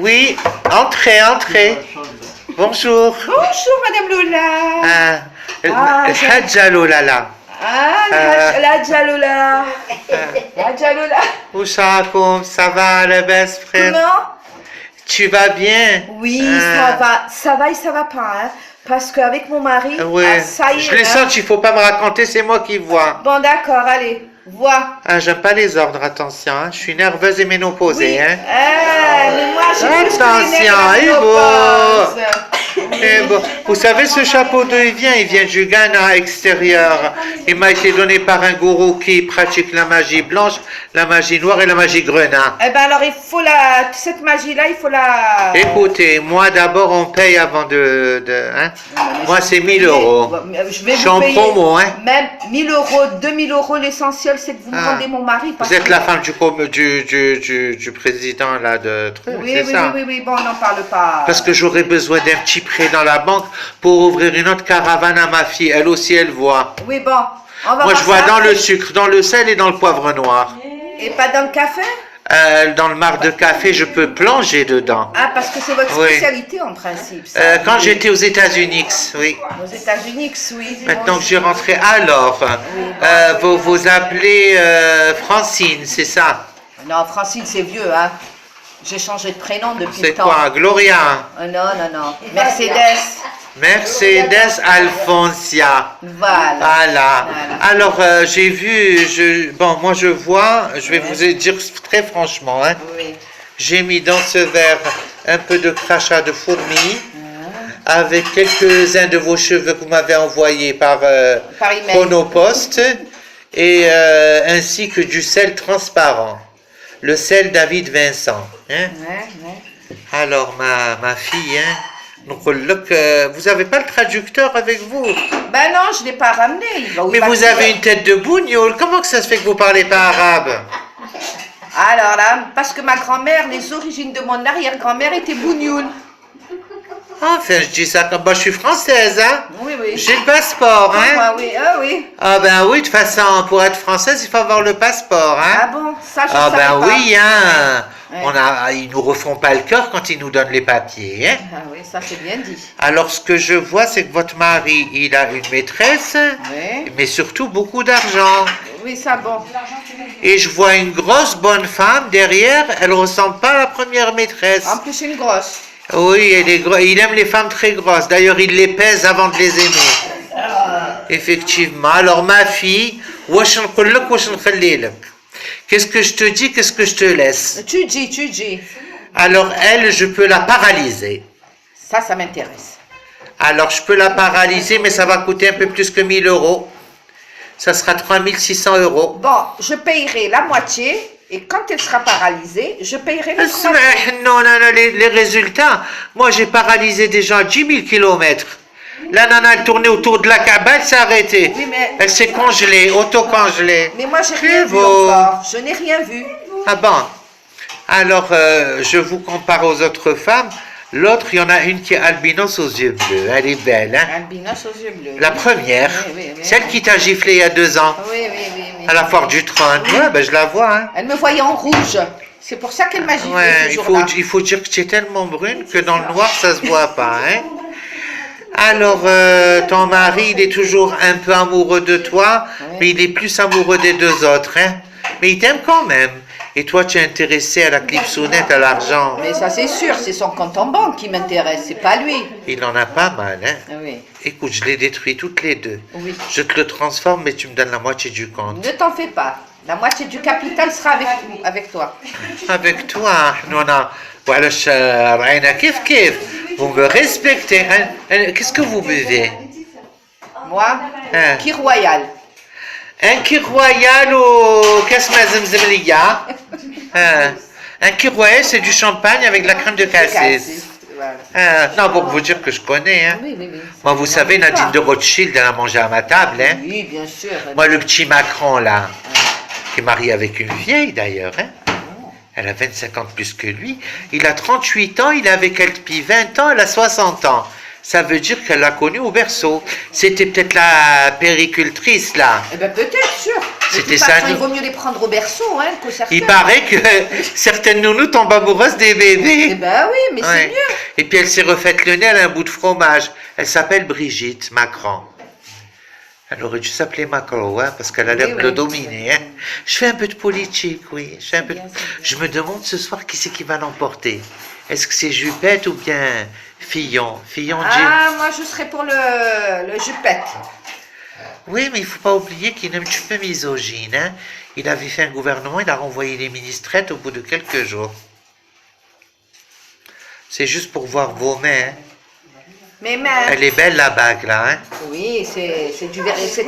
Oui, entrez, entrez. Bonjour. Bonjour Madame Lola. الحاجة لولا لا. الحاجة لولا. الحاجة لولا. وشاكم ça va لاباس frère? Comment? Tu vas bien? Oui, ça va et ça va pas, hein. Parce qu'avec mon mari, Ouais. ça y est. Je les sens, il faut pas me raconter, c'est moi qui vois. Bon d'accord, allez, vois. Ah, j'aime pas les ordres, attention, hein. Je suis nerveuse et ménopausée, hein. Mais moi j'ai plus que les Attention, nerfs et de la ménopause. Eh bon, vous savez, ce chapeau d'où il vient du Ghana extérieur. Il m'a été donné par un gourou qui pratique la magie blanche, la magie noire et la magie grenat. Eh ben alors il faut cette magie-là, il faut la... Écoutez, moi d'abord on paye avant hein. Moi c'est 1000 euros. Je vais Je suis vous en payer promo, hein. même 1000 euros, 2000 euros, l'essentiel c'est que vous me rendez mon mari. Vous êtes la femme du président là de truc, Oui, c'est oui, ça? oui, oui, bon, on n'en parle pas. Parce que j'aurais besoin d'un petit prêt dans la banque pour ouvrir une autre caravane à ma fille. Elle aussi, elle voit. Oui, bon, on va Moi, voir je vois ça dans après. le sucre, dans le sel et dans le poivre noir. Et pas dans le café? Dans le marc de café, je peux plonger dedans. Ah, parce que c'est votre Oui. spécialité en principe, ça. Quand j'étais aux États-Unis, oui. Aux États-Unis, oui. Maintenant que j'ai rentré, alors, vous appelez Francine, c'est ça? Non, Francine, c'est vieux, hein. J'ai changé de prénom depuis le C'est temps. quoi? Gloria? Non, non, non. Mercedes. Mercedes Alfoncia. Voilà. Voilà. Alors, j'ai vu, bon, moi je vois, je vais vous dire très franchement, hein, Oui. j'ai mis dans ce verre un peu de crachat de fourmi avec quelques-uns de vos cheveux que vous m'avez envoyés par Par email. Chronopost et ainsi que du sel transparent. Le sel David Vincent. Hein. Ouais. Alors, ma fille, hein, vous n'avez pas le traducteur avec vous? Ben non, je ne l'ai pas ramené. Mais vous avez une tête de bougnoule. Comment que ça se fait que vous parlez pas arabe? Alors là, parce que ma grand-mère, les origines de mon arrière-grand-mère étaient bougnoul. Enfin, je dis ça comme... Bah, je suis française, hein? Oui, oui. J'ai le passeport, hein? Ah oui, ah oui. Ah ben oui, de toute façon, pour être française, il faut avoir le passeport, Ah hein? bon, ça je Ah savais ben pas. oui, hein? Ouais. Ils nous refont pas le cœur quand ils nous donnent les papiers, hein? Ah oui, ça c'est bien dit. Alors, ce que je vois, c'est que votre mari, il a une maîtresse, Oui. mais surtout beaucoup d'argent. Oui, ça bon. Et je vois une grosse bonne femme derrière, elle ressemble pas à la première maîtresse. En plus une grosse. Oui, il aime les femmes très grosses. D'ailleurs, il les pèse avant de les aimer. Effectivement. Alors, ma fille, qu'est-ce que je te dis, qu'est-ce que je te laisse? Tu dis. Alors, elle, je peux la paralyser. Ça m'intéresse. Alors, je peux la paralyser, mais ça va coûter un peu plus que 1000 euros. Ça sera 3600 euros. Bon, je payerai la moitié et quand elle sera paralysée, je payerai la moitié. Non, les résultats. Moi, j'ai paralysé déjà 10 000 kilomètres. La nana, elle tournait autour de la Kaaba, elle s'est arrêtée. Oui, mais... Elle s'est congelée, auto-congelée. Mais moi, j'ai rien vu beau. encore. Je n'ai rien vu. Ah bon? Alors, je vous compare aux autres femmes. L'autre, il y en a une qui est albinos aux yeux bleus. Elle est belle, hein? Albinos aux yeux bleus. La première, Oui. celle qui t'a giflé il y a 2 ans, Oui. à la foire du trône. Ouais, ben je la vois, hein? Elle me voyait en rouge. C'est pour ça qu'elle m'a giflé Ouais, ce jour-là. il faut dire que tu es tellement brune que dans le noir, ça se voit pas, hein? Alors, ton mari, il est toujours un peu amoureux de toi, mais il est plus amoureux des 2 autres, hein? Mais il t'aime quand même. Et toi, tu es intéressé à la clipsounette, à l'argent. Mais ça, c'est sûr, c'est son compte en banque qui m'intéresse, c'est pas lui. Il en a pas mal, hein? Oui. Écoute, je les détruis toutes les 2. Oui. Je te le transforme, mais tu me donnes la moitié du compte. Ne t'en fais pas. La moitié du capital sera avec toi. Avec toi, Nona. Voilà, kif. Vous me respectez. Hein? Qu'est-ce que vous buvez? Moi, Hein? qui royal. Un kir royal au Kasma Zemzemliya. Un kir royal, c'est du champagne avec de la crème de cassis. Voilà. Non, pour vous dire que je connais. Hein. Oui. Moi, vous savez, Nadine de Rothschild, elle a mangé à ma table. Hein. Oui, bien sûr. Moi, le petit Macron, là, qui est marié avec une vieille, d'ailleurs. Hein. Elle a 25 ans de plus que lui. Il a 38 ans, il est avec elle depuis 20 ans, elle a 60 ans. ça veut dire qu'elle l'a connue au berceau. C'était peut-être la péricultrice, là. Eh ben peut-être, sûr. De C'était toute façon, ça, il nous. vaut mieux les prendre au berceau, hein, que certains. Il paraît que certaines nounous tombent amoureuses des Eh bébés. ben oui, mais c'est Ouais. mieux. Et puis elle s'est refaite le nez, elle a un bout de fromage. Elle s'appelle Brigitte Macron. Elle aurait dû s'appeler Macron, hein, parce qu'elle a l'air Oui, de le oui. dominer. Hein. Je fais un peu de politique, oui. Je fais un peu de- bien, c'est bien. Je me demande ce soir qui c'est qui va l'emporter. Est-ce que c'est Juppette ou bien Fillon? Fillon dit... Ah, moi je serais pour le jupette. Oui, mais il ne faut pas oublier qu'il est un petit peu misogyne. Hein. Il avait fait un gouvernement, il a renvoyé les ministrettes au bout de quelques jours. C'est juste pour voir vos mains. Hein. Mais mains. Elle est belle la bague là. Hein. Oui, c'est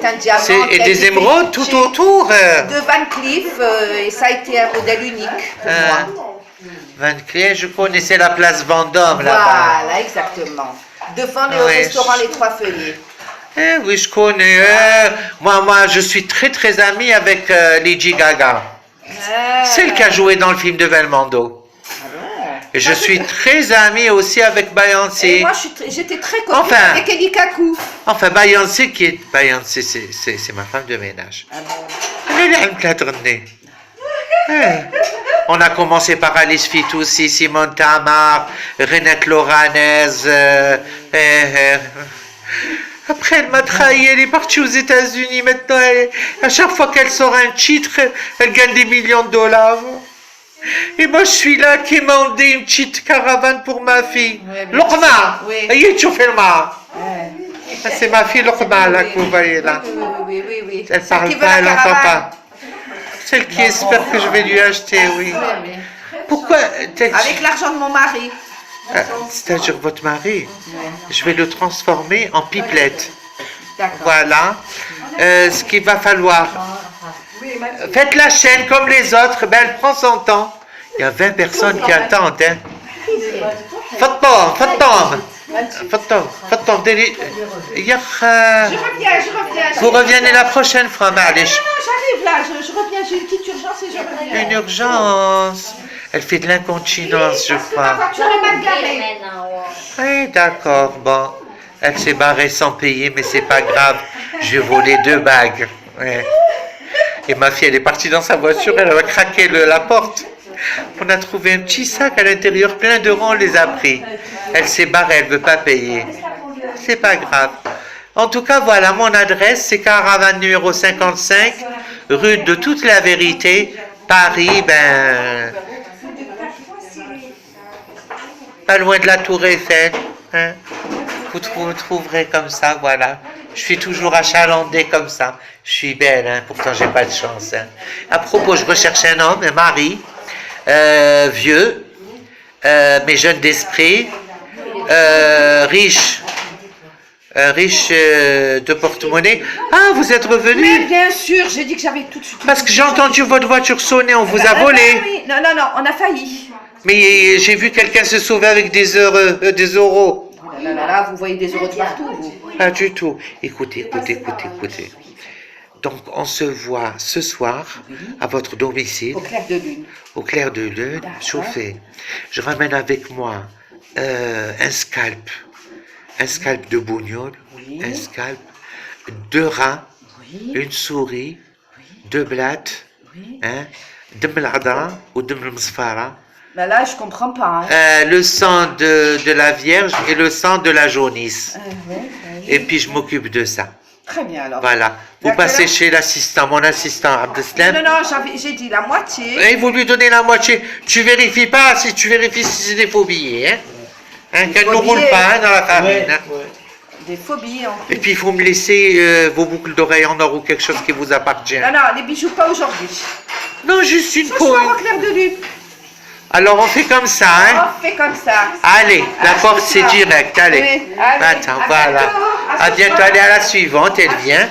un diamant. C'est- qui et a des été émeraudes fait tout autour. de Van Cleef et ça a été un modèle unique pour moi. Van Cleef, je connaissais la place Vendôme là-bas. Voilà, exactement. Devant le Ouais, restaurant Les Trois Feuillets. Eh oui, je connais. Moi, je suis très très ami avec Lady Gaga. Celle qui a joué dans le film de Belmondo. Et je suis très ami aussi avec Et Beyoncé. moi, j'étais très copine Enfin. avec Eli Kaku. Enfin, Beyoncé qui est... Beyoncé, c'est ma femme de ménage. Ah bon. Elle est un cadrené. On a commencé par Alice Fitoussi, Simone Tamar, Renette Loranez. Après, elle m'a trahi, elle est partie aux États-Unis. Maintenant, à chaque fois qu'elle sort un titre, elle gagne des millions de dollars. Et moi, je suis là qui ai demandé une petite caravane pour ma fille. Ouais, bien Lokma, sûr, oui. ayez tu fais le mal. Ouais. C'est ma fille Lokma, là, que vous voyez là. Oui. Elle Celle parle qui veut pas, la elle n'entend caravane. pas. Celle qui espère que je vais lui acheter, oui. Oui. Pourquoi Avec l'argent de mon mari. c'est-à-dire votre mari, je vais le transformer en pipelette. D'accord. Voilà. Ce qu'il va falloir. Faites la chaîne comme les autres, ben elle prend son temps. Il y a 20 personnes qui attendent. Hein. Fatom, délai. Je reviens. Vous revenez la prochaine fois, Malish. J'arrive là, je reviens, j'ai une petite urgence et je reviens. Une urgence. Elle fait de l'incontinence, je Ma crois. voiture est mal garée. Oui, d'accord, bon. Elle s'est barrée sans payer, mais c'est pas grave. J'ai volé 2 bagues. Ouais. Et ma fille, elle est partie dans sa voiture, elle a craqué la porte. On a trouvé un petit sac à l'intérieur, plein d'euros, on les a pris. Elle s'est barrée, elle veut pas payer. C'est pas grave. En tout cas, voilà, mon adresse, c'est caravane numéro 55, rue de Toute la Vérité, Paris, pas loin de la Tour Eiffel. Hein. Vous trouverez comme ça, voilà. Je suis toujours achalandée comme ça. Je suis belle, hein. Pourtant j'ai pas de chance. Hein. À propos, je recherche un homme, un mari, vieux, mais jeune d'esprit, riche, de porte-monnaie. Ah, vous êtes Mais revenu? bien sûr, j'ai dit que j'avais tout de suite. Parce que j'ai entendu votre voiture sonner, on vous a volé. Oui. Non, on a failli. Mais j'ai vu quelqu'un se sauver avec des euros. Là, vous voyez des euros de partout, vous. Pas du tout. Écoutez. Donc, on se voit ce soir à votre domicile, Au clair de lune. au clair de lune, D'accord. chauffé. Je ramène avec moi un scalp de bougnoul, Oui. un scalp, 2 rats, Oui. une souris, 2 blattes, hein, دم العذراء ودم المصفرة. Ben là, je comprends pas. Hein. Le sang de la Vierge et le sang de la jaunisse. Oui. Et puis je m'occupe de ça. Très bien alors. Voilà. Vous D'accord. passez chez l'assistant, mon assistant Abdeslam. Non, j'ai dit la moitié. Et vous lui donnez la moitié. Tu vérifies pas, si tu vérifies si c'est des faux billets. Hein, qu'elle ne faux roule billets. pas hein, dans la famille. Hein. Des phobies en Et plus. puis il faut me laisser vos boucles d'oreilles en or ou quelque chose qui vous appartient. Non, les bijoux pas aujourd'hui. Non, juste une Ce soir au coin. clair de lune. Alors on fait comme ça. Hein. On fait comme ça. Allez, la À porte ce c'est soir. direct. Allez. Oui, allez. Attends, À voilà. bientôt. À À ce bientôt. soir. Allez à la suivante, elle vient.